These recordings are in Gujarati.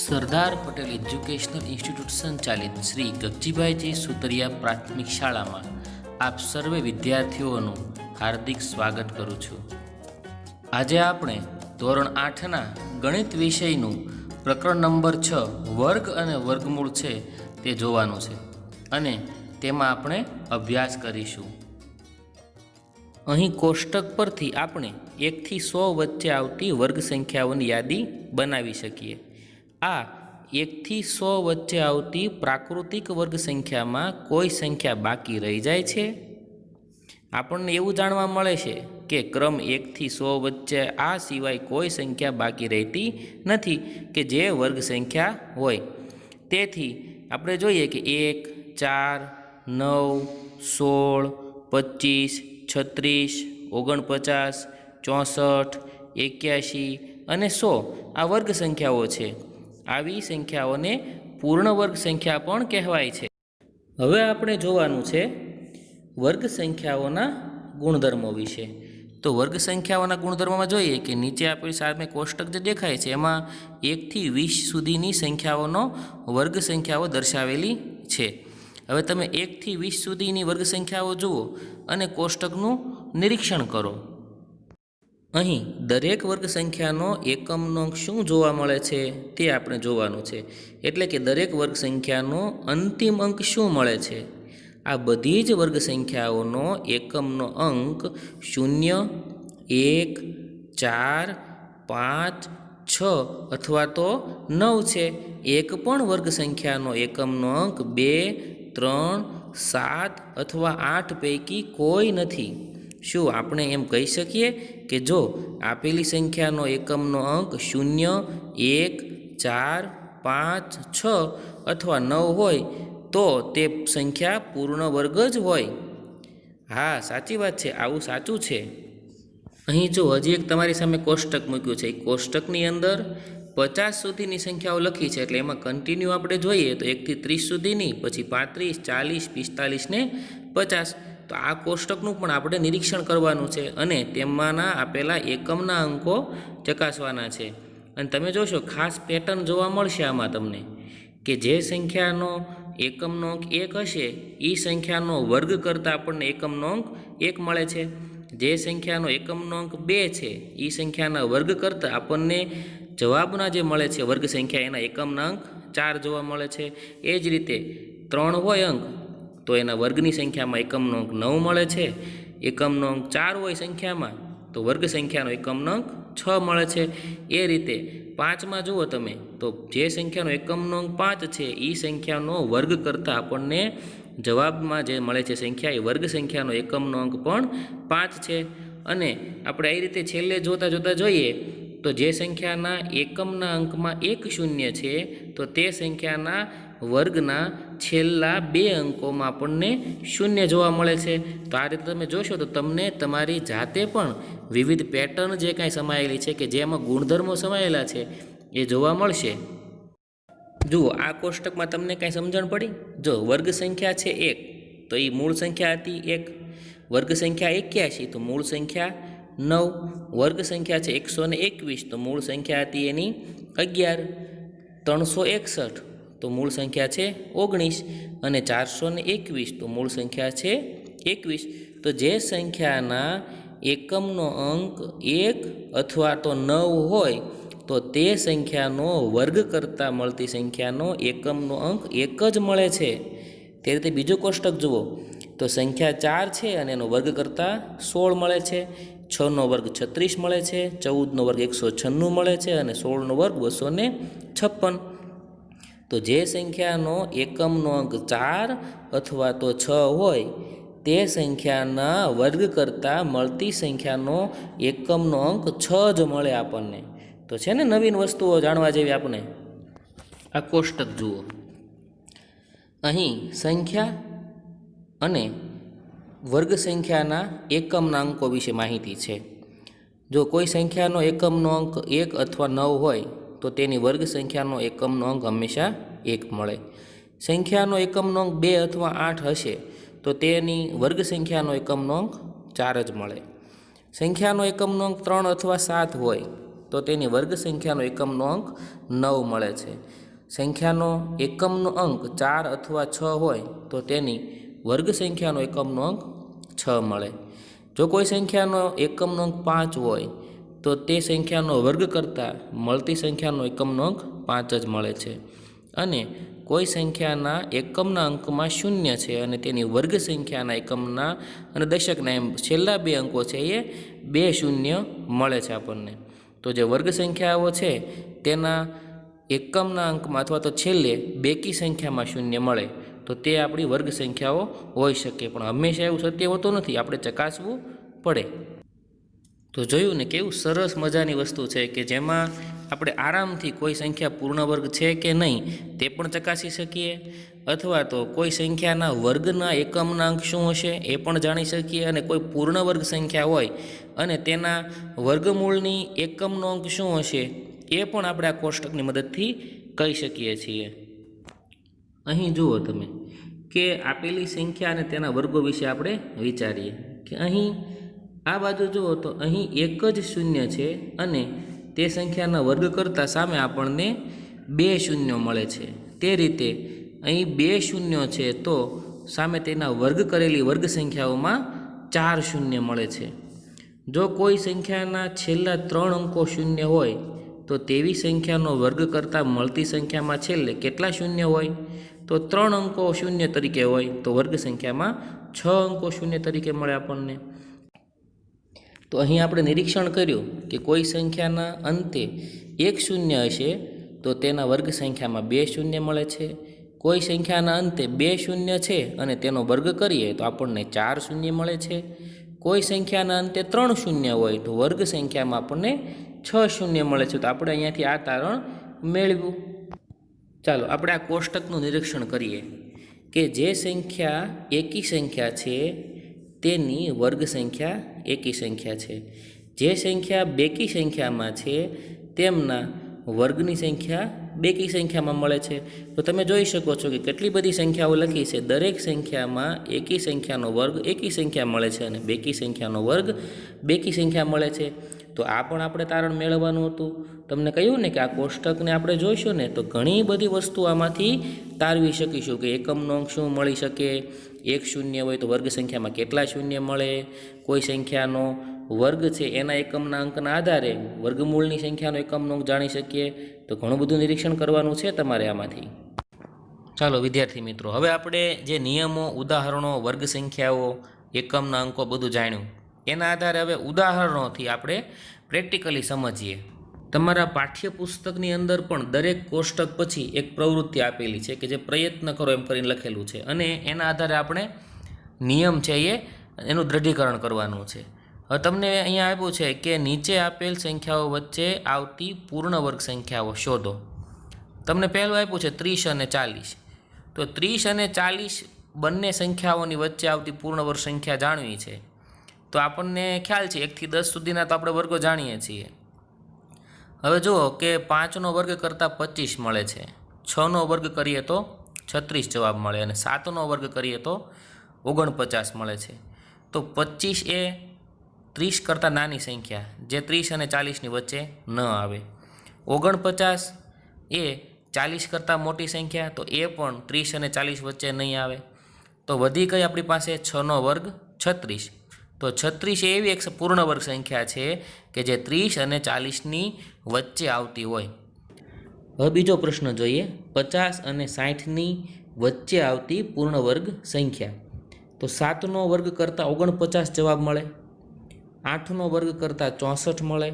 સરદાર પટેલ એજ્યુકેશનલ ઇન્સ્ટિટ્યૂટ સંચાલિત શ્રી ગગજીભાઈજી સુતરિયા પ્રાથમિક શાળામાં આપ સર્વે વિદ્યાર્થીઓનું હાર્દિક સ્વાગત કરું છું. આજે આપણે ધોરણ 8ના ગણિત વિષયનું પ્રકરણ નંબર 6 વર્ગ અને વર્ગમૂળ છે તે જોવાનું છે અને તેમાં આપણે અભ્યાસ કરીશું. અહીં કોષ્ટક પરથી આપણે 1 થી 100 વચ્ચે આવતી વર્ગ સંખ્યાઓની યાદી બનાવી શકીએ. આ 1 થી 100 વચ્ચે આવતી પ્રાકૃતિક વર્ગ સંખ્યામાં કોઈ સંખ્યા બાકી રહી જાય છે? આપણને એવું જાણવા મળે છે કે ક્રમ 1 થી 100 વચ્ચે આ સિવાય કોઈ સંખ્યા બાકી રહેતી નથી કે જે વર્ગ સંખ્યા હોય. તેથી આપણે જોઈએ કે 1, 4, 9, 16, 25, 36, 49, 64, 81 અને 100 આ વર્ગ સંખ્યાઓ છે. આવી સંખ્યાઓને પૂર્ણ વર્ગ સંખ્યા પણ કહેવાય છે. હવે આપણે જોવાનું છે વર્ગ સંખ્યાઓના ગુણધર્મો વિશે. તો વર્ગ સંખ્યાઓના ગુણધર્મોમાં જોઈએ કે નીચે આપણી સામે કોષ્ટક જે દેખાય છે એમાં 1 થી 20 સુધીની સંખ્યાઓનો વર્ગ સંખ્યાઓ દર્શાવેલી છે. હવે તમે 1 થી 20 સુધીની વર્ગ સંખ્યાઓ જુઓ અને કોષ્ટકનું નિરીક્ષણ કરો. અહીં દરેક વર્ગ સંખ્યાનો એકમનો અંક શું જોવા મળે છે તે આપણે જોવાનું છે. એટલે કે દરેક વર્ગ સંખ્યાનો અંતિમ અંક શું મળે છે. આ બધી જ વર્ગ સંખ્યાઓનો એકમનો અંક 0, 1, 4, 5, 6 અથવા તો 9 છે. એક પણ વર્ગ સંખ્યાનો એકમનો અંક 2, 3, 7 અથવા 8 પૈકી કોઈ નથી. શું આપણે એમ કહી શકીએ કે જો આપેલી સંખ્યાનો એકમનો અંક 0, 1, 4, 5, 6 અથવા 9 હોય તો તે સંખ્યા પૂર્ણ વર્ગ જ હોય? હા, સાચી વાત છે, આવું સાચું છે. અહીં જો હજી એક તમારી સામે કોષ્ટક મૂક્યું છે. એ કોષ્ટકની અંદર 50 સુધીની સંખ્યાઓ લખી છે. એટલે એમાં કન્ટિન્યુ આપણે જોઈએ તો 1 થી 30 સુધીની, પછી 35, 40, 45 ને 50. તો આ કોષ્ટકનું પણ આપણે નિરીક્ષણ કરવાનું છે અને તેમાંના આપેલા એકમના અંકો ચકાસવાના છે. અને તમે જોશો ખાસ પેટર્ન જોવા મળશે આમાં તમને કે જે સંખ્યાનો એકમનો અંક 1 હશે એ સંખ્યાનો વર્ગ કરતાં આપણને એકમનો અંક 1 મળે છે. જે સંખ્યાનો એકમનો અંક 2 છે એ સંખ્યાના વર્ગ કરતાં આપણને જવાબના જે મળે છે વર્ગ સંખ્યા એના એકમના અંક 4 જોવા મળે છે. એ જ રીતે 3 હોય અંક તો એના વર્ગની સંખ્યામાં એકમનો અંક 9 મળે છે. એકમનો અંક 4 હોય સંખ્યામાં તો વર્ગ સંખ્યાનો એકમનો અંક 6 મળે છે. એ રીતે 5માં જુઓ તમે તો જે સંખ્યાનો એકમનો અંક 5 છે એ સંખ્યાનો વર્ગ કરતાં આપણને જવાબમાં જે મળે છે સંખ્યા એ વર્ગ સંખ્યાનો એકમનો અંક પણ 5 છે. અને આપણે એ રીતે છેલ્લે જોતાં જોઈએ તો જે સંખ્યાના એકમના અંકમાં 1 શૂન્ય છે તો તે સંખ્યાના વર્ગના છેલ્લા 2 અંકોમાં આપણને 0 જોવા મળે છે. તો આ રીતે તમે જોશો તો તમને તમારી જાતે પણ વિવિધ પેટર્ન જે કાંઈ સમાયેલી છે કે જેમાં ગુણધર્મો સમાયેલા છે એ જોવા મળશે. જુઓ આ કોષ્ટકમાં તમને કાંઈ સમજણ પડી? જો વર્ગ સંખ્યા છે 1 તો એ મૂળ સંખ્યા હતી 1. વર્ગ સંખ્યા 81 તો મૂળ સંખ્યા 9. વર્ગ સંખ્યા છે 121 તો મૂળ સંખ્યા હતી એની 11. 361 તો મૂળ સંખ્યા છે 19 અને 421 તો મૂળ સંખ્યા છે 21. તો જે સંખ્યાના એકમનો અંક 1 અથવા તો 9 હોય તો તે સંખ્યાનો વર્ગ કરતાં મળતી સંખ્યાનો એકમનો અંક 1 જ મળે છે. તે રીતે બીજું કોષ્ટક જુઓ તો સંખ્યા 4 છે અને એનો વર્ગ કરતાં 16 મળે છે. 6નો વર્ગ 36 મળે છે. 14નો વર્ગ 196 મળે છે અને 16નો વર્ગ 256. તો જે સંખ્યાનો એકમનો અંક 4 અથવા તો 6 હોય તે સંખ્યાના વર્ગ કરતાં મળતી સંખ્યાનો એકમનો અંક 6 જ મળે આપણને. તો છે ને નવીન વસ્તુઓ જાણવા જેવી આપણે. આ કોષ્ટક જુઓ. અહીં સંખ્યા અને વર્ગ સંખ્યાના એકમના અંકો વિશે માહિતી છે. જો કોઈ સંખ્યાનો એકમનો અંક 1 અથવા 9 હોય તો તેની વર્ગ સંખ્યાનો એકમનો અંક હંમેશા 1 મળે. સંખ્યાનો એકમનો અંક 2 અથવા 8 હશે તો તેની વર્ગ સંખ્યાનો એકમનો અંક 4 જ મળે. સંખ્યાનો એકમનો અંક 3 અથવા 7 હોય તો તેની વર્ગ સંખ્યાનો એકમનો અંક 9 મળે છે. સંખ્યાનો એકમનો અંક 4 અથવા 6 હોય તો તેની વર્ગ સંખ્યાનો એકમનો અંક 6 મળે. જો કોઈ સંખ્યાનો એકમનો અંક 5 હોય તો તે સંખ્યાનો વર્ગ કરતાં મળતી સંખ્યાનો એકમનો અંક 5 જ મળે છે. અને કોઈ સંખ્યાના એકમના અંકમાં 0 છે અને તેની વર્ગ સંખ્યાના એકમના અને દશકના એમ છેલ્લા 2 અંકો છે એ 2 શૂન્ય મળે છે આપણને. તો જે વર્ગ સંખ્યાઓ છે તેના એકમના અંકમાં અથવા તો છેલ્લે બેકી સંખ્યામાં 0 મળે તો તે આપણી વર્ગ સંખ્યાઓ હોઈ શકે. પણ હંમેશા એવું સત્ય હોતું નથી, આપણે ચકાસવું પડે. તો જોયું ને કેવું સરસ મજાની વસ્તુ છે કે જેમાં આપણે આરામથી કોઈ સંખ્યા પૂર્ણ વર્ગ છે કે નહીં તે પણ ચકાસી શકીએ, અથવા તો કોઈ સંખ્યાના વર્ગના એકમના અંક શું હશે એ પણ જાણી શકીએ, અને કોઈ પૂર્ણ વર્ગ સંખ્યા હોય અને તેના વર્ગમૂળની એકમનો અંક શું હશે એ પણ આપણે આ કોષ્ટકની મદદથી કહી શકીએ છીએ. અહીં જુઓ તમે કે આપેલી સંખ્યા અને તેના વર્ગો વિશે આપણે વિચારીએ કે અહીં આ બાજુ જુઓ તો અહીં એક જ શૂન્ય છે અને તે સંખ્યાના વર્ગ કરતાં સામે આપણને 2 શૂન્યો મળે છે. તે રીતે અહીં 2 શૂન્યો છે તો સામે તેના વર્ગ કરેલી વર્ગ સંખ્યાઓમાં 4 શૂન્ય મળે છે. જો કોઈ સંખ્યાના છેલ્લા 3 અંકો શૂન્ય હોય તો તેવી સંખ્યાનો વર્ગ કરતાં મળતી સંખ્યામાં છેલ્લે કેટલા શૂન્ય હોય? તો 3 અંકો શૂન્ય તરીકે હોય તો વર્ગ સંખ્યામાં 6 અંકો શૂન્ય તરીકે મળે આપણને. તો અહીં આપણે નિરીક્ષણ કર્યું કે કોઈ સંખ્યાના અંતે 1 શૂન્ય હશે તો તેના વર્ગ સંખ્યામાં 2 શૂન્ય મળે છે. કોઈ સંખ્યાના અંતે 2 શૂન્ય છે અને તેનો વર્ગ કરીએ તો આપણને 4 શૂન્ય મળે છે. કોઈ સંખ્યાના અંતે 3 શૂન્ય હોય તો વર્ગ સંખ્યામાં આપણને 6 શૂન્ય મળે છે. તો આપણે અહીંયાથી આ તારણ મેળવ્યું. ચાલો આપણે આ કોષ્ટકનું નિરીક્ષણ કરીએ કે જે સંખ્યા એકી સંખ્યા છે તેની વર્ગ સંખ્યા એકી સંખ્યા છે. જે સંખ્યા બેકી સંખ્યામાં છે તેમના વર્ગની સંખ્યા બેકી સંખ્યામાં મળે છે. તો તમે જોઈ શકો છો કે કેટલી બધી સંખ્યાઓ લખી છે. દરેક સંખ્યામાં એકી સંખ્યાનો વર્ગ એકી સંખ્યા મળે છે અને બેકી સંખ્યાનો વર્ગ બેકી સંખ્યા મળે છે. તો આ પણ આપણે તારણ મેળવવાનું હતું. તમને કહ્યું ને કે આ કોષ્ટકને આપણે જોઈશું ને તો ઘણી બધી વસ્તુ આમાંથી તારવી શકીશું કે એકમનો અંક શું મળી શકે, 1 શૂન્ય હોય તો વર્ગ સંખ્યામાં કેટલા શૂન્ય મળે, કોઈ સંખ્યાનો વર્ગ છે એના એકમના અંકના આધારે વર્ગમૂળની સંખ્યાનો એકમનો અંક જાણી શકીએ. તો ઘણું બધું નિરીક્ષણ કરવાનું છે તમારે આમાંથી. ચાલો વિદ્યાર્થી મિત્રો, હવે આપણે જે નિયમો, ઉદાહરણો, વર્ગ સંખ્યાઓ, એકમના અંકો બધું જાણ્યું, એના આધારે હવે ઉદાહરણોથી આપણે પ્રેક્ટિકલી સમજીએ. તમારા પાઠ્યપુસ્તકની અંદર પણ દરેક કોષ્ટક પછી એક પ્રવૃત્તિ આપેલી છે કે જે પ્રયત્ન કરો એમ કરીને લખેલું છે, અને એના આધારે આપણે નિયમ છે એનું દ્રઢીકરણ કરવાનું છે. હવે તમને અહીંયા આપ્યું છે કે નીચે આપેલ સંખ્યાઓ વચ્ચે આવતી પૂર્ણ વર્ગ સંખ્યાઓ શોધો. તમને પહેલું આપ્યું છે 30 અને 40. તો 30 અને 40 બંને સંખ્યાઓની વચ્ચે આવતી પૂર્ણ વર્ગ સંખ્યા જાણવી છે. તો આપણને ખ્યાલ છે 1 થી 10 સુધીના તો આપણે વર્ગો જાણીએ છીએ. હવે જુઓ કે 5નો વર્ગ કરતાં 25 મળે છે, 6નો વર્ગ કરીએ તો 36 જવાબ મળે, અને 7નો વર્ગ કરીએ તો 49 મળે છે. તો 25 એ 30 કરતાં નાની સંખ્યા જે 30 અને 40ની વચ્ચે ન આવે. 49 એ 40 કરતાં મોટી સંખ્યા, તો એ પણ 30 અને 40 વચ્ચે નહીં આવે. તો વધી ગઈ આપણી પાસે 6નો વર્ગ 36. તો 36 એવી એક પૂર્ણ વર્ગ સંખ્યા છે કે જે 30 અને 40ની વચ્ચે આવતી હોય. હવે બીજો પ્રશ્ન જોઈએ, 50 અને 60ની વચ્ચે આવતી પૂર્ણ વર્ગ સંખ્યા. તો 7નો વર્ગ કરતાં 49 જવાબ મળે, 8નો વર્ગ કરતાં 64 મળે.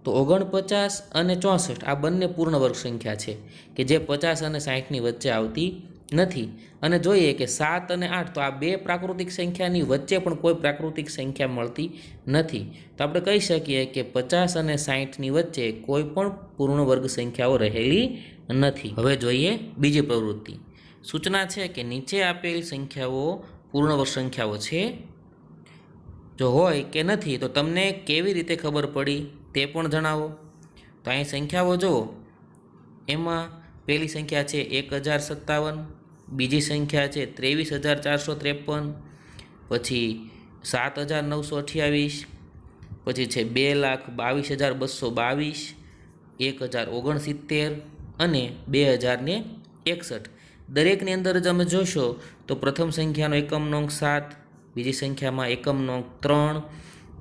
તો 49 અને 64 આ બંને પૂર્ણ વર્ગ સંખ્યા છે કે જે 50 અને 60ની વચ્ચે આવતી નથી. અને જોઈએ કે 7 અને 8 તો આ બે પ્રાકૃતિક સંખ્યાની વચ્ચે પણ કોઈ પ્રાકૃતિક સંખ્યા મળતી નથી. તો આપણે કહી શકીએ કે 50 અને 60ની વચ્ચે કોઈ પણ પૂર્ણ વર્ગ સંખ્યાઓ રહેલી નથી. હવે જોઈએ બીજી પ્રવૃત્તિ. સૂચના છે કે નીચે આપેલ સંખ્યાઓ પૂર્ણ વર્ગ સંખ્યાઓ છે. જો હોય કે નથી તો તમને કેવી રીતે ખબર પડી તે પણ જણાવો. તો અહીં સંખ્યાઓ જુઓ, એમાં પહેલી સંખ્યા છે 1057, બીજી સંખ્યા છે 23453, પછી 7928, પછી છે 2,22,222, 1069 અને 2061. દરેકની અંદર જ અમે જોશો તો પ્રથમ સંખ્યાનો એકમનો અંક 7, બીજી સંખ્યામાં એકમનો અંક 3,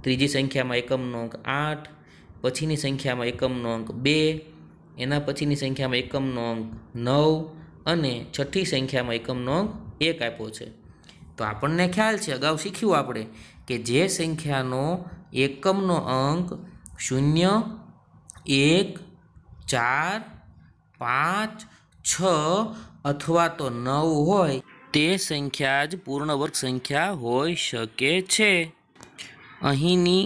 ત્રીજી સંખ્યામાં એકમનો અંક 8, પછીની સંખ્યામાં એકમનો અંક 2, એના પછીની સંખ્યામાં એકમનો અંક 9 અને છઠ્ઠી સંખ્યામાં એકમનો અંક 1 આપ્યો છે. તો આપણને ખ્યાલ છે, અગાઉ શીખ્યું આપણે કે જે સંખ્યાનો એકમનો અંક 0, 1, 4, 5, 6 અથવા તો 9 હોય તે સંખ્યા જ પૂર્ણ વર્ગ સંખ્યા હોઈ શકે છે. અહીંની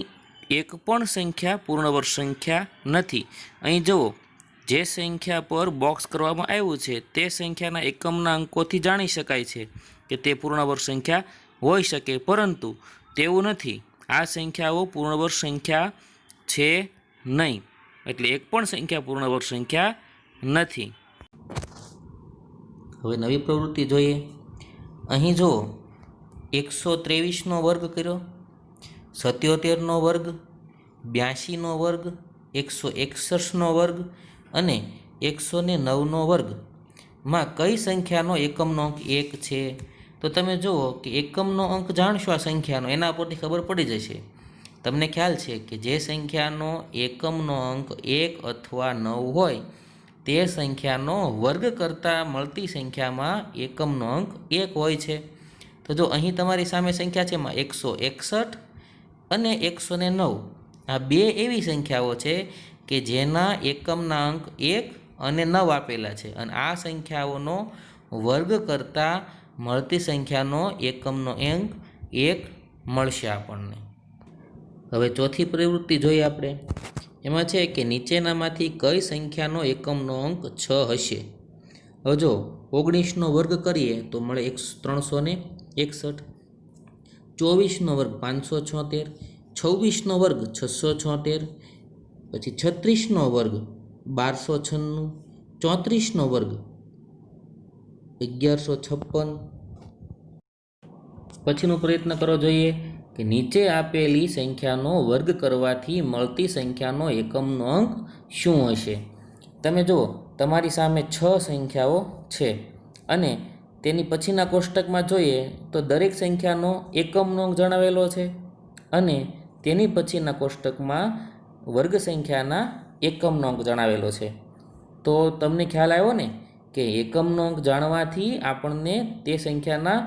એક પણ સંખ્યા પૂર્ણ વર્ગ સંખ્યા નથી. અહીં જુઓ, જે સંખ્યા પર બોક્સ કરવામાં આવ્યું છે તે સંખ્યાના એકમના અંકોથી જાણી શકાય છે કે તે પૂર્ણ વર્ગ સંખ્યા હોઈ શકે, પરંતુ તેવું નથી. આ સંખ્યાઓ પૂર્ણ વર્ગ સંખ્યા છે નહીં, એટલે એક પણ સંખ્યા પૂર્ણ વર્ગ સંખ્યા નથી. હવે નવી પ્રવૃત્તિ જોઈએ. અહીં જુઓ, 123નો વર્ગ કર્યો, 77નો વર્ગ, 82નો વર્ગ, 161નો વર્ગ અને 109નો વર્ગમાં કઈ સંખ્યાનો એકમનો અંક 1 છે? તો તમે જુઓ કે એકમનો અંક જાણશો આ સંખ્યાનો, એના પરથી ખબર પડી જશે. તમને ખ્યાલ છે કે જે સંખ્યાનો એકમનો અંક 1 અથવા 9 હોય તે સંખ્યાનો વર્ગ કરતાં મળતી સંખ્યામાં એકમનો અંક 1 હોય છે. તો જો અહીં તમારી સામે સંખ્યા છે એમાં 161 અને 109, આ બે એવી સંખ્યાઓ છે કે જેના એકમના અંક 1 અને 9 આપેલા છે, અને આ સંખ્યાઓનો વર્ગ કરતાં મળતી સંખ્યાનો એકમનો અંક 1 મળશે આપણને. હવે ચોથી પ્રવૃત્તિ જોઈએ આપણે. એમાં છે કે નીચેનામાંથી કઈ સંખ્યાનો એકમનો અંક 6 હશે? હવે જો 19નો વર્ગ કરીએ તો મળે 361, 24નો વર્ગ 576, 26નો વર્ગ 676, પછી 36નો વર્ગ 1296, 34નો વર્ગ 1156. પછીનો પ્રયત્ન કરો જોઈએ કે નીચે આપેલી સંખ્યાનો વર્ગ કરવાથી મળતી સંખ્યાનો એકમનો અંક શું હશે? તમે જુઓ, તમારી સામે 6 સંખ્યાઓ છે અને તેની પછીના કોષ્ટકમાં જોઈએ તો દરેક સંખ્યાનો એકમનો અંક જણાવેલો છે અને તેની પછીના કોષ્ટકમાં વર્ગ સંખ્યાના એકમનો અંક જણાવેલો છે. તો તમને ખ્યાલ આવ્યો ને કે એકમનો અંક જાણવાથી આપણને તે સંખ્યાના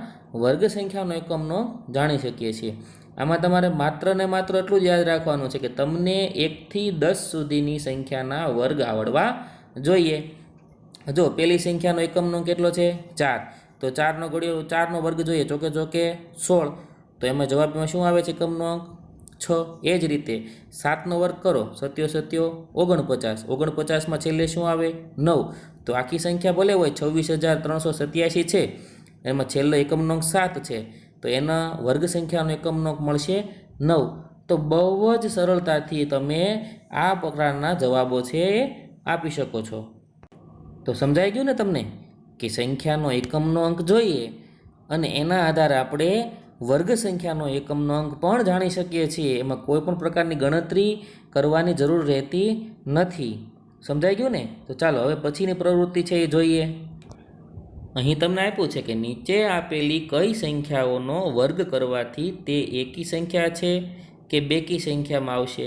વર્ગ સંખ્યાનો એકમનો અંક જાણી શકીએ છીએ. આમાં તમારે માત્ર ને માત્ર એટલું જ યાદ રાખવાનું છે કે તમને 1 થી 10 સુધીની સંખ્યાના વર્ગ આવડવા જોઈએ. જો પહેલી સંખ્યાનો એકમનો અંક કેટલો છે? 4. તો 4નો વર્ગ જોઈએ, ચોકે ચોકે 16. તો એમાં જવાબમાં શું આવે છે? એકમનો અંક 6. એ જ રીતે 7નો વર્ગ કરો, 7 7 49. 49માં છેલ્લે શું આવે? 9. તો આખી સંખ્યા ભલે હોય 26,387 છે, એમાં છેલ્લો એકમનો અંક 7 છે, તો એના વર્ગ સંખ્યાનો એકમનો અંક મળશે 9. તો બહુ જ સરળતાથી તમે આ પ્રકારના જવાબો છે એ આપી શકો છો. તો સમજાઈ ગયું ને તમને કે સંખ્યાનો એકમનો અંક જોઈએ અને એના આધારે આપણે વર્ગ સંખ્યાનો એકમનો અંક પણ જાણી શકીએ છીએ. એમાં કોઈ પણ પ્રકારની ગણતરી કરવાની જરૂર રહેતી નથી. સમજાઈ ગયું ને? તો ચાલો હવે પછીની પ્રવૃત્તિ છે એ જોઈએ. અહીં તમને આપ્યું છે કે નીચે આપેલી કઈ સંખ્યાઓનો વર્ગ કરવાથી તે એકી સંખ્યા છે કે બેકી સંખ્યામાં આવશે?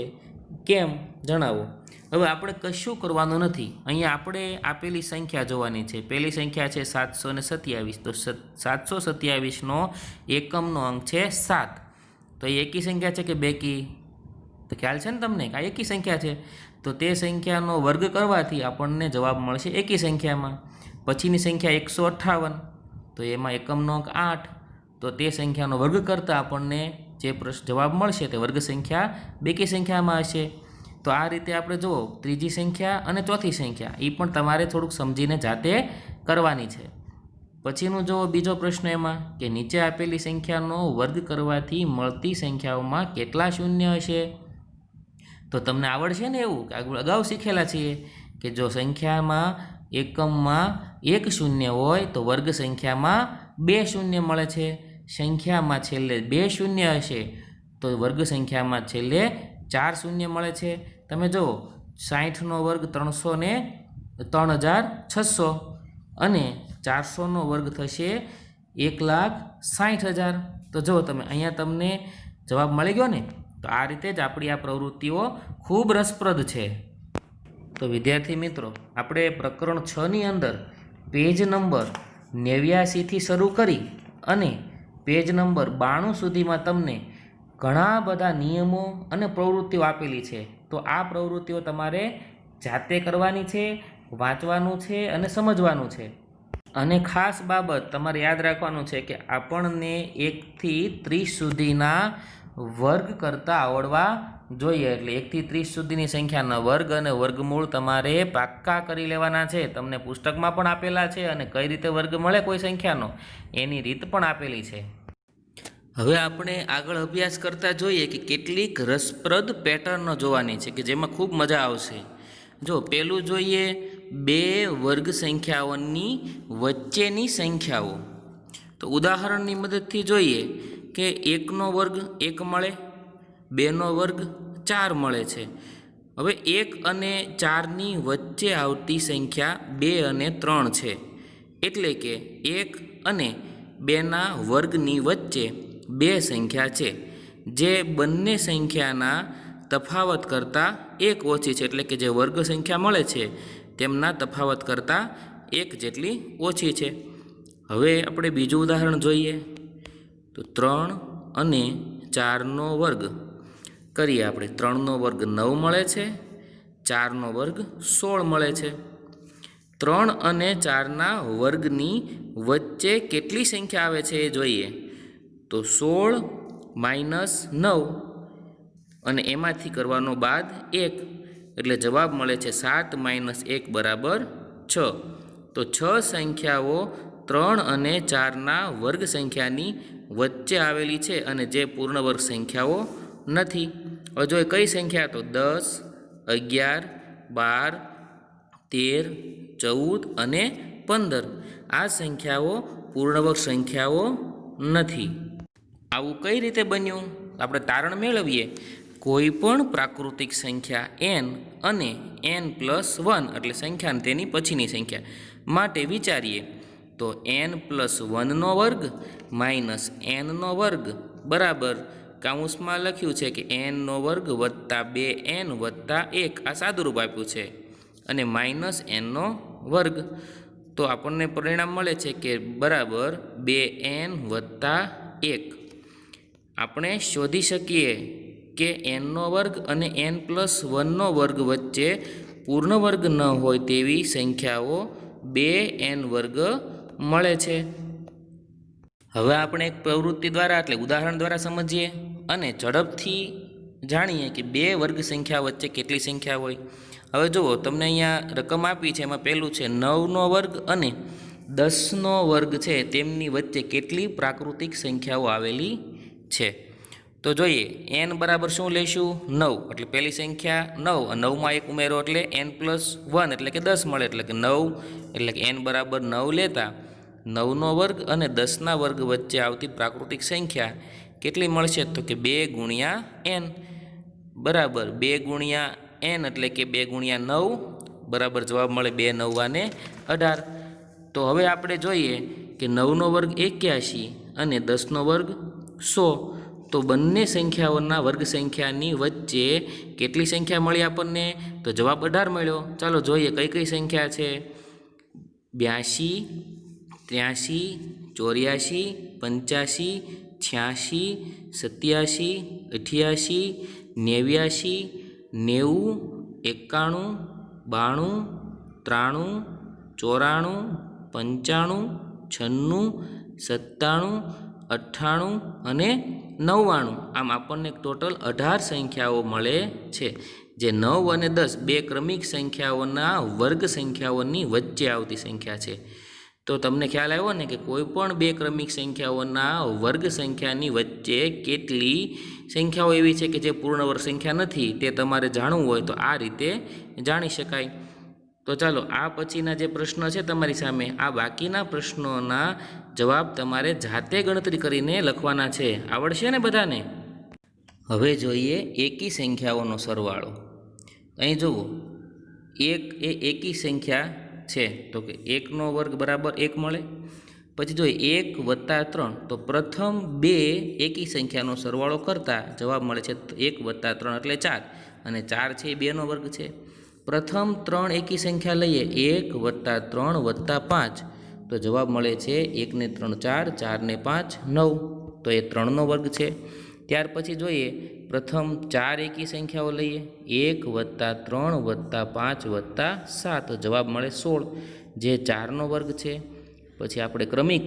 કેમ? જણાવો. હવે આપણે કશું કરવાનું નથી. અહીંયા આપણે આપેલી સંખ્યા જોવાની છે. પહેલી સંખ્યા છે 727. તો 727નો એકમનો અંક છે 7. તો એ એકી સંખ્યા છે કે બેકી? તો ખ્યાલ છે ને તમને કે આ એકી સંખ્યા છે. તો તે સંખ્યાનો વર્ગ કરવાથી આપણને જવાબ મળશે એકી સંખ્યામાં. પછીની સંખ્યા 158, તો એમાં એકમનો અંક 8. તો તે સંખ્યાનો વર્ગ કરતાં આપણને જે જવાબ મળશે તે વર્ગ સંખ્યા બેકી સંખ્યામાં હશે. તો આ રીતે આપણે જુઓ, ત્રીજી સંખ્યા અને ચોથી સંખ્યા એ પણ તમારે થોડુંક સમજીને જાતે કરવાની છે. પછીનું જુઓ બીજો પ્રશ્ન એમાં કે નીચે આપેલી સંખ્યાનો વર્ગ કરવાથી મળતી સંખ્યાઓમાં કેટલા શૂન્ય હશે? તો તમને આવડશે ને એવું અગાઉ શીખેલા છીએ કે જો સંખ્યામાં એકમમાં 1 શૂન્ય હોય તો વર્ગ સંખ્યામાં 2 શૂન્ય મળે છે. સંખ્યામાં છેલ્લે 2 શૂન્ય હશે તો વર્ગ સંખ્યામાં છેલ્લે 4 શૂન્ય મળે છે. તમે જુઓ 60નો વર્ગ 303,600 અને 400નો વર્ગ થશે 1,60,000. તો જો તમે અહીંયા તમને જવાબ મળી ગયો ને. તો આ રીતે જ આપણી આ પ્રવૃત્તિઓ ખૂબ રસપ્રદ છે. તો વિદ્યાર્થી મિત્રો, આપણે પ્રકરણ 6ની અંદર પેજ નંબર 89થી શરૂ કરી અને પેજ નંબર 92 સુધીમાં તમને ઘણા બધા નિયમો અને પ્રવૃત્તિઓ આપેલી છે. તો આ પ્રવૃત્તિઓ તમારે જાતે કરવાની છે, વાંચવાનું છે અને સમજવાનું છે. અને ખાસ બાબત તમારે યાદ રાખવાનું છે કે આપણને 1થી 30 સુધીના વર્ગ કરતાં આવડવા જોઈએ. એટલે 1થી 30 સુધીની સંખ્યાના વર્ગ અને વર્ગમૂળ તમારે પાક્કા કરી લેવાના છે. તમને પુસ્તકમાં પણ આપેલા છે અને કઈ રીતે વર્ગ મળે કોઈ સંખ્યાનો એની રીત પણ આપેલી છે. હવે આપણે આગળ અભ્યાસ કરતા જોઈએ કે કેટલીક રસપ્રદ પેટર્નો જોવાની છે કે જેમાં ખૂબ મજા આવશે. જો પહેલું જોઈએ, બે વર્ગ સંખ્યાઓની વચ્ચેની સંખ્યાઓ. તો ઉદાહરણની મદદથી જોઈએ કે 1નો વર્ગ 1 મળે, 2નો વર્ગ 4 મળે છે. હવે 1 અને 4ની વચ્ચે આવતી સંખ્યા 2 અને 3 છે. એટલે કે 1 અને 2ના વર્ગની વચ્ચે 2 સંખ્યા છે જે બંને સંખ્યાના તફાવત કરતાં 1 ઓછી છે. એટલે કે જે વર્ગ સંખ્યા મળે છે તેમના તફાવત કરતાં 1 જેટલી ઓછી છે. હવે આપણે બીજું ઉદાહરણ જોઈએ. તો 3 અને 4નો વર્ગ કરીએ આપણે. 3નો વર્ગ 9 મળે છે, 4નો વર્ગ 16 મળે છે. 3 અને 4ના વર્ગની વચ્ચે કેટલી સંખ્યા આવે છે એ જોઈએ. તો 16 માઇનસ 9 અને એમાંથી કરવાનો બાદ 1 એટલે જવાબ મળે છે 7 માઇનસ 1 બરાબર 6. તો 6 સંખ્યાઓ 3 અને 4ના વર્ગ સંખ્યાની વચ્ચે આવેલી છે અને જે પૂર્ણ વર્ગ સંખ્યાઓ નથી. હવે જો કઈ સંખ્યા? તો 10, 11, 12, 13, 14 અને 15 આ સંખ્યાઓ પૂર્ણ વર્ગ સંખ્યાઓ નથી. આવું કઈ રીતે બન્યું? આપણે તારણ મેળવીએ. કોઈ પણ પ્રાકૃતિક સંખ્યા n અને n+1 એટલે સંખ્યા તેની પછીની સંખ્યા માટે વિચારીએ. તો n+1નો વર્ગ માઇનસ nનો વર્ગ બરાબર કાઉન્સમાં લખ્યું છે કે nનો વર્ગ વત્તા 2n વત્તા 1 આ સાદુરૂપ આપ્યું છે અને માઇનસ nનો વર્ગ. તો આપણને પરિણામ મળે છે કે બરાબર 2n વત્તા 1. આપણે શોધી શકીએ કે nનો વર્ગ અને n+1નો વર્ગ વચ્ચે પૂર્ણ વર્ગ ન હોય તેવી સંખ્યાઓ 2n વર્ગ મળે છે. હવે આપણે એક પ્રવૃત્તિ દ્વારા એટલે ઉદાહરણ દ્વારા સમજીએ અને ઝડપથી જાણીએ કે બે વર્ગ સંખ્યા વચ્ચે કેટલી સંખ્યા હોય. હવે જુઓ, તમને અહીંયા રકમ આપી છે, એમાં પહેલું છે 9નો વર્ગ અને 10નો વર્ગ છે તેમની વચ્ચે કેટલી પ્રાકૃતિક સંખ્યાઓ આવેલી છે. તો જોઈએ, n બરાબર શું લઈશું? 9 એટલે પહેલી સંખ્યા 9, 9માં 1 ઉમેરો એટલે n+1 એટલે કે 10 મળે. એટલે કે 9 એટલે કે n બરાબર 9 લેતા 9નો વર્ગ અને 10ના વર્ગ વચ્ચે આવતી પ્રાકૃતિક સંખ્યા કેટલી મળશે? તો કે 2 ગુણ્યા n બરાબર 2 ગુણ્યા n એટલે કે 2 ગુણ્યા 9 બરાબર જવાબ મળે 2 9 અને 18. તો હવે આપણે જોઈએ કે 9નો વર્ગ 81 અને 10નો વર્ગ 100. તો બંને સંખ્યાઓના વર્ગ સંખ્યાની વચ્ચે કેટલી સંખ્યા મળી આપણને? તો જવાબ 18 મળ્યો. ચાલો જોઈએ કઈ કઈ સંખ્યા છે. 82, 83, 84, 85, 86, 87, 88, 90, 91, 92, 93, 94, 95, 96, 97, 98 અને 99. આમ આપણને ટોટલ 18 સંખ્યાઓ મળે છે જે 9 અને 10 બે ક્રમિક સંખ્યાઓના વર્ગ સંખ્યાઓની વચ્ચે આવતી સંખ્યા છે. તો તમને ખ્યાલ આવ્યો ને કે કોઈ પણ બે ક્રમિક સંખ્યાઓના વર્ગ સંખ્યાની વચ્ચે કેટલી સંખ્યાઓ એવી છે કે જે પૂર્ણ વર્ગ સંખ્યા નથી તે તમારે જાણવું હોય તો આ રીતે જાણી શકાય. તો ચાલો આ પછીના જે પ્રશ્નો છે તમારી સામે, આ બાકીના પ્રશ્નોના જવાબ તમારે જાતે ગણતરી કરીને લખવાના છે. આવડશે ને બધાને? હવે જોઈએ એકી સંખ્યાઓનો સરવાળો. અહીં જુઓ, એક એ એકી સંખ્યા છે તો કે 1નો વર્ગ બરાબર 1 મળે। પછી જોઈએ 1 વત્તા 3 તો પ્રથમ બે એકી સંખ્યાનો સરવાળો કરતાં જવાબ મળે છે 1 વત્તા 3 એટલે 4 અને 4 છે એ 2નો વર્ગ છે। પ્રથમ 3 એકી સંખ્યા લઈએ 1 વત્તા 3 વત્તા 5 તો જવાબ મળે છે 1 ને 3 4 4 ને 5 9 તો એ 3નો વર્ગ છે। ત્યાર પછી જોઈએ પ્રથમ 4 એકી સંખ્યાઓ લઈએ 1 વત્તા 3 વત્તા 5 વત્તા 7 તો જવાબ મળે 16 જે 4નો વર્ગ છે। પછી આપણે ક્રમિક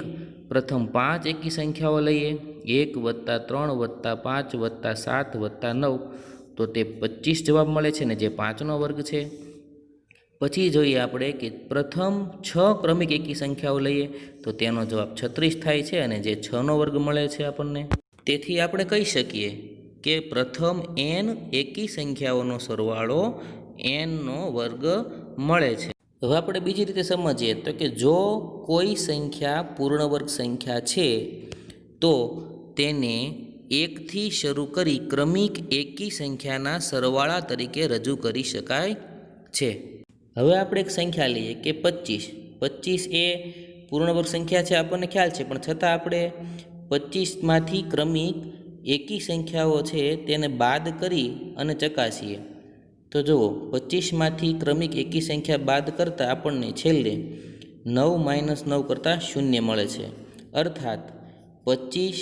પ્રથમ 5 એકી સંખ્યાઓ લઈએ 1 વત્તા 3 વત્તા 5 વત્તા 7 વત્તા 9 તો તે 25 જવાબ મળે છે ને જે 5નો વર્ગ છે। પછી જોઈએ આપણે કે પ્રથમ 6 ક્રમિક એકી સંખ્યાઓ લઈએ તો તેનો જવાબ 36 થાય છે અને જે 6નો વર્ગ મળે છે આપણને। તેથી આપણે કહી શકીએ કે પ્રથમ n એકી સંખ્યાઓનો સરવાળો nનો વર્ગ મળે છે। હવે આપણે બીજી રીતે સમજીએ તો કે જો કોઈ સંખ્યા પૂર્ણ વર્ગ સંખ્યા છે તો તેને 1 થી શરૂ કરી ક્રમિક એકી સંખ્યાના સરવાળા તરીકે રજૂ કરી શકાય છે। હવે આપણે એક સંખ્યા લઈએ કે 25 એ પૂર્ણ વર્ગ સંખ્યા છે આપણને ખ્યાલ છે, પણ છતાં આપણે 25માંથી ક્રમિક એકી સંખ્યાઓ છે તેને બાદ કરી અને ચકાસીએ તો જુઓ 25માંથી ક્રમિક એકી સંખ્યા બાદ કરતાં આપણને છેલ્લે 9 - 9 કરતાં 0 મળે છે। અર્થાત 25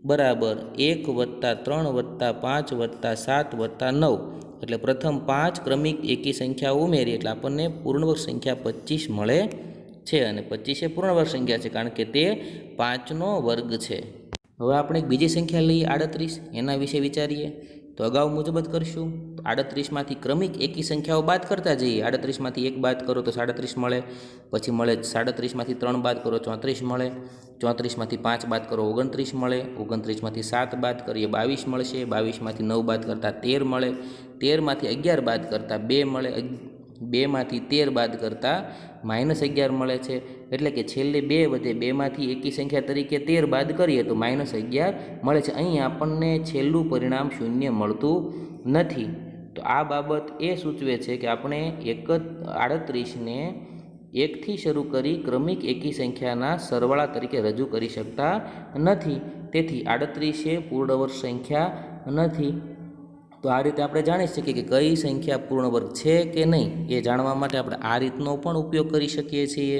બરાબર 1 વત્તા 3 વત્તા 5 વત્તા 7 વત્તા 9 એટલે પ્રથમ 5 ક્રમિક એકી સંખ્યાઓ ઉમેરી એટલે આપણને પૂર્ણવર્ગ સંખ્યા 25 મળે છે અને 25 એ પૂર્ણવર્ગ સંખ્યા છે કારણ કે તે 5નો વર્ગ છે। હવે આપણે એક બીજી સંખ્યા લઈએ 38 એના વિશે વિચારીએ તો અગાઉ મુજબ જ કરશું। 38માંથી ક્રમિક એકી સંખ્યાઓ બાદ કરતા જઈએ 38માંથી 1 બાદ કરો તો 37 મળે, પછી મળે 37માંથી 3 બાદ કરો 34 મળે, 34માંથી 5 બાદ કરો 29 મળે, 29માંથી 7 બાદ કરીએ 22 મળશે, 22માંથી 9 બાદ કરતાં 13 મળે, 13માંથી 11 બાદ કરતાં 2 મળે, 2માંથી 13 બાદ કરતાં -11 મળે છે। એટલે કે છેલ્લે 2 વધે 2માંથી એકી સંખ્યા તરીકે 13 બાદ કરીએ તો -11 મળે છે। અહીં આપણને છેલ્લું પરિણામ 0 મળતું નથી। તો આ બાબત એ સૂચવે છે કે આપણે 38ને 1 થી શરૂ કરી ક્રમિક એકી સંખ્યાના સરવાળા તરીકે રજૂ કરી શકતા નથી। તેથી 38 એ પૂર્ણવર્ગ સંખ્યા નથી। તો આ રીતે આપણે જાણી શકીએ કે કઈ સંખ્યા પૂર્ણ વર્ગ છે કે નહીં એ જાણવા માટે આપણે આ રીતનો પણ ઉપયોગ કરી શકીએ છીએ।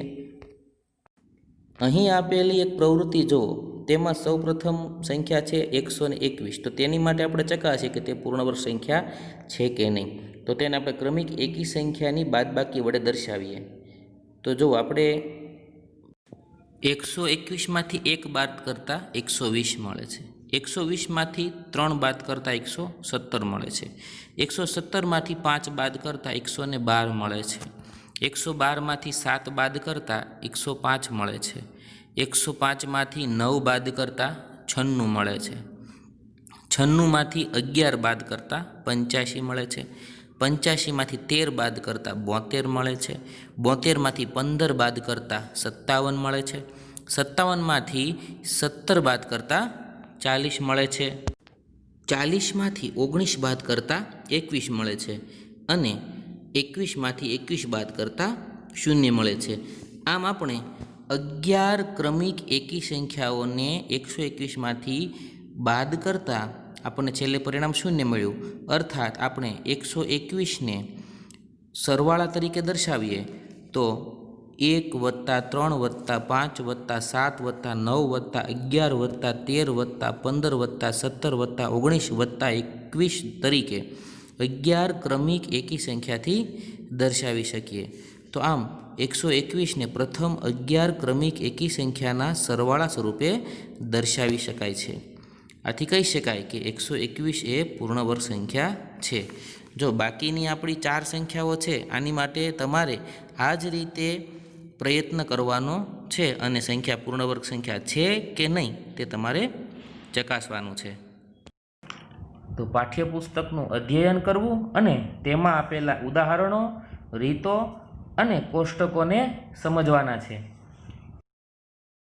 અહીં આપેલી એક પ્રવૃત્તિ જુઓ, તેમાં સૌપ્રથમ સંખ્યા છે 121 તો તેની માટે આપણે ચકાસીએ કે તે પૂર્ણ વર્ગ સંખ્યા છે કે નહીં। તો તેને આપણે ક્રમિક એકી સંખ્યાની બાદબાકી વડે દર્શાવીએ તો જો આપણે 121માંથી 1 બાદ કરતાં 120 મળે છે, 120માંથી 3 બાદ કરતાં 117 મળે છે, 117માંથી 5 બાદ કરતાં 112 મળે છે, 112માંથી 7 બાદ કરતાં 105 મળે છે, 105માંથી 9 બાદ કરતાં 96 મળે છે, 96માંથી 11 બાદ કરતાં 85 મળે છે, 85માંથી 13 બાદ કરતાં 72 મળે છે, 72માંથી 15 બાદ કરતાં 57 મળે છે, 57માંથી 17 બાદ કરતાં 40 મળે છે, 40માંથી 19 બાદ કરતાં 21 મળે છે અને 21માંથી 21 બાદ કરતાં 0 મળે છે। આમ આપણે 11 ક્રમિક એકી સંખ્યાઓને 121માંથી બાદ કરતાં આપણને છેલ્લે પરિણામ 0 મળ્યું। અર્થાત આપણે 121ને સરવાળા તરીકે દર્શાવીએ તો 1 વત્તા 3 વત્તા 5 વત્તા 7 વત્તા 9 વત્તા 11 વત્તા 13 વત્તા 15 વત્તા 17 વત્તા 19 વત્તા 21 તરીકે 11 ક્રમિક એકી સંખ્યાથી દર્શાવી શકીએ। તો આમ 121ને પ્રથમ 11 ક્રમિક એકી સંખ્યાના સરવાળા સ્વરૂપે દર્શાવી શકાય છે। આથી કહી શકાય કે 121 એ પૂર્ણ વર્ગ સંખ્યા છે। જો બાકીની આપણી 4 સંખ્યાઓ છે આની માટે તમારે આ જ રીતે પ્રયત્ન કરવાનો છે અને સંખ્યા પૂર્ણ વર્ગ સંખ્યા છે કે નહીં તે તમારે ચકાસવાનું છે। તો પાઠ્યપુસ્તકનું અધ્યયન કરવું અને તેમાં આપેલા ઉદાહરણો, રીતો અને કોષ્ટકોને સમજવાના છે।